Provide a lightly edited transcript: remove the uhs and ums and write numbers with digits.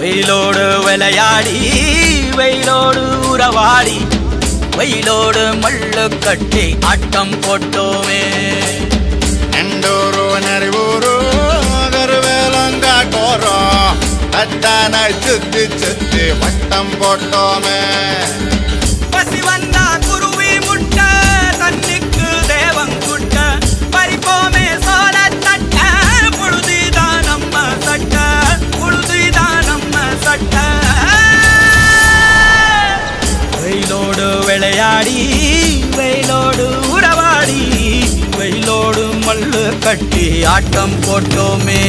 வெயிலோடு விளையாடி வெயிலோடு உறவாடி வெயிலோடு மல்லு கட்டி ஆட்டம் போட்டோமே. எண்டூரு நரிவூரு கருவேலங்காட்டோரம் தட்டான சுத்தி சுத்தி வட்டம் போட்டோமே. பசி வந்தா குருவி முட்ட தண்ணிக்கு தேவங்குட்ட பறிப்போமே சோழ தட்ட புழுதிதான் நம்ம சட்ட புழுதிதான் நம்ம சட்ட. வெயிலோடு விளையாடி வெயிலோடு உறவாடி வெயிலோடு மல்லு கட்டி ஆட்டம் போட்டோமே.